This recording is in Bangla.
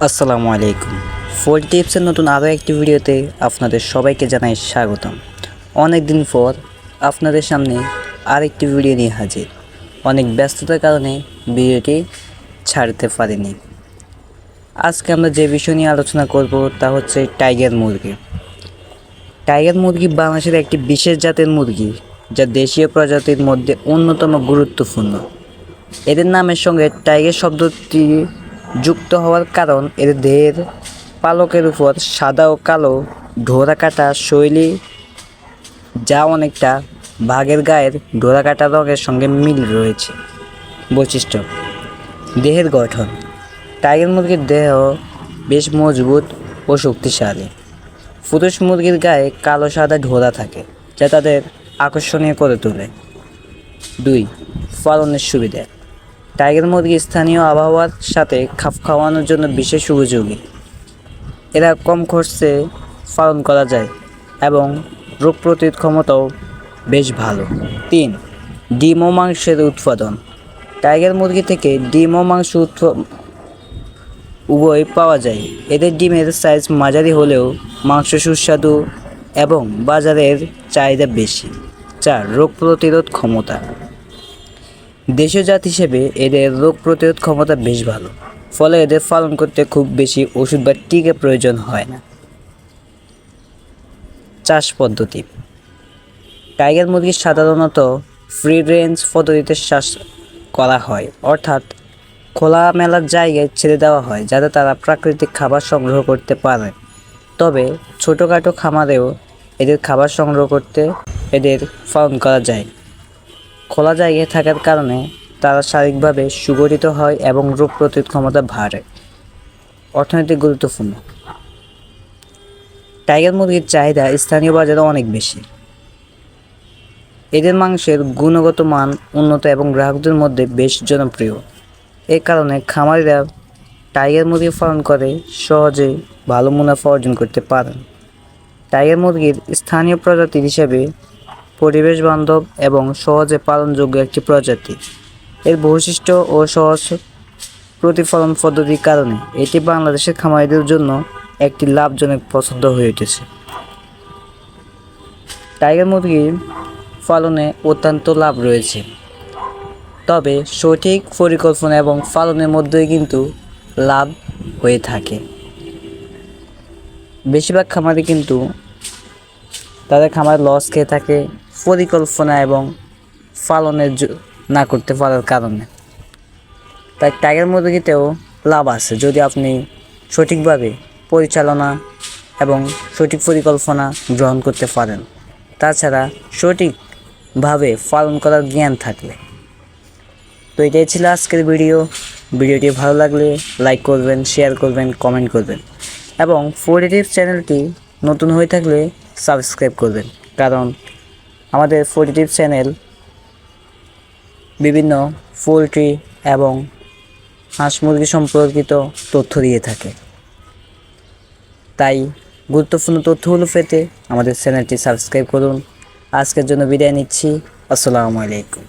আসসালামু আলাইকুম। ফুল টিপসের নতুন আরও একটি ভিডিওতে আপনাদের সবাইকে জানাই স্বাগতম। অনেক দিন পর আপনাদের সামনে আরেকটি ভিডিও নিয়ে হাজির। অনেক ব্যস্ততার কারণে ভিডিওটি ছাড়তে পারিনি। আজকে আমরা যে বিষয় নিয়ে আলোচনা করব তা হচ্ছে টাইগার মুরগি। টাইগার মুরগি বাংলাদেশের একটি বিশেষ জাতের মুরগি, যা দেশীয় প্রজাতির মধ্যে অন্যতম গুরুত্বপূর্ণ। এদের নামের সঙ্গে টাইগার শব্দটি যুক্ত হওয়ার কারণ এদের দেহের পালকের উপর সাদা ও কালো ডোরাকাটা শৈলী, যা অনেকটা বাঘের গায়ের ডোরাকাটা রঙের সঙ্গে মিল রয়েছে। বৈশিষ্ট্য: দেহের গঠন: টাইগার মুরগির দেহ বেশ মজবুত ও শক্তিশালী। পুরুষ মুরগির গায়ে কালো সাদা ডোরা থাকে, যা তাদের আকর্ষণীয় করে তোলে। 2. পালনের সুবিধা: টাইগার মুরগি স্থানীয় আবহাওয়ার সাথে খাপ খাওয়ানোর জন্য বিশেষ উপযোগী। এরা কম খরচে পালন করা যায় এবং রোগ প্রতিরোধ ক্ষমতাও বেশ ভালো। 3. ডিম ও মাংসের উৎপাদন: টাইগার মুরগি থেকে ডিম ও মাংস উভয় পাওয়া যায়। এদের ডিমের সাইজ মাঝারি হলেও মাংস সুস্বাদু এবং বাজারের চাহিদা বেশি। 4. রোগ প্রতিরোধ ক্ষমতা: দেশীয় জাত হিসেবে এদের রোগ প্রতিরোধ ক্ষমতা বেশ ভালো, ফলে এদের পালন করতে খুব বেশি ওষুধ বা টিকা প্রয়োজন হয় না। চাষ পদ্ধতি: টাইগার মুরগি সাধারণত ফ্রি রেঞ্জ পদ্ধতিতে চাষ করা হয়, অর্থাৎ খোলামেলা জায়গায় ছেড়ে দেওয়া হয় যাতে তারা প্রাকৃতিক খাবার সংগ্রহ করতে পারে। তবে ছোটোখাটো খামারেও এদের খাবার সংগ্রহ করতে এদের পালন করা যায়। খোলা জায়গায় থাকার কারণে তারা শারীরিকভাবে সুগঠিত হয় এবং রোগ প্রতিরোধ ক্ষমতা বাড়ে। অর্থনৈতিক গুরুত্বপূর্ণ: টাইগার মুরগির চাহিদা স্থানীয় বাজারে অনেক বেশি। এদের মাংসের গুণগত মান উন্নত এবং গ্রাহকদের মধ্যে বেশ জনপ্রিয়। এ কারণে খামারিরা টাইগার মুরগি পালন করে সহজেই ভালো মুনাফা অর্জন করতে পারেন। টাইগার মুরগির স্থানীয় প্রজাতি হিসেবে পরিবেশ বান্ধব এবং সহজে পালনযোগ্য একটি প্রজাতি। এর বৈশিষ্ট্য ও সহজ প্রতিপালন পদ্ধতির কারণে এটি বাংলাদেশের খামারিদের জন্য একটি লাভজনক পছন্দ হয়ে উঠেছে। টাইগার মুরগি পালনে অত্যন্ত লাভ রয়েছে, তবে সঠিক পরিকল্পনা এবং পালনের মধ্যেই কিন্তু লাভ হয়ে থাকে। বেশিরভাগ খামারি কিন্তু তাদের খামার লস খেয়ে থাকে পরিকল্পনা এবং পালনের না করতে পারার কারণে। তাই টাইগার মুরগিতেও লাভ আছে যদি আপনি সঠিকভাবে পরিচালনা এবং সঠিক পরিকল্পনা গ্রহণ করতে পারেন, তাছাড়া সঠিকভাবে পালন করার জ্ঞান থাকলে। তো এটাই ছিল আজকের ভিডিওটি ভালো লাগলে লাইক করবেন, শেয়ার করবেন, কমেন্ট করবেন এবং ফুডি টিপস চ্যানেলটি নতুন হয়ে থাকলে সাবস্ক্রাইব করবেন, কারণ আমাদের ফুডি টিপস চ্যানেল বিভিন্ন পোলট্রি এবং হাঁস মুরগি সম্পর্কিত তথ্য দিয়ে থাকে। তাই গুরুত্বপূর্ণ তথ্যগুলো পেতে আমাদের চ্যানেলটি সাবস্ক্রাইব করুন। আজকের জন্য বিদায় নিচ্ছি। আসসালামু আলাইকুম।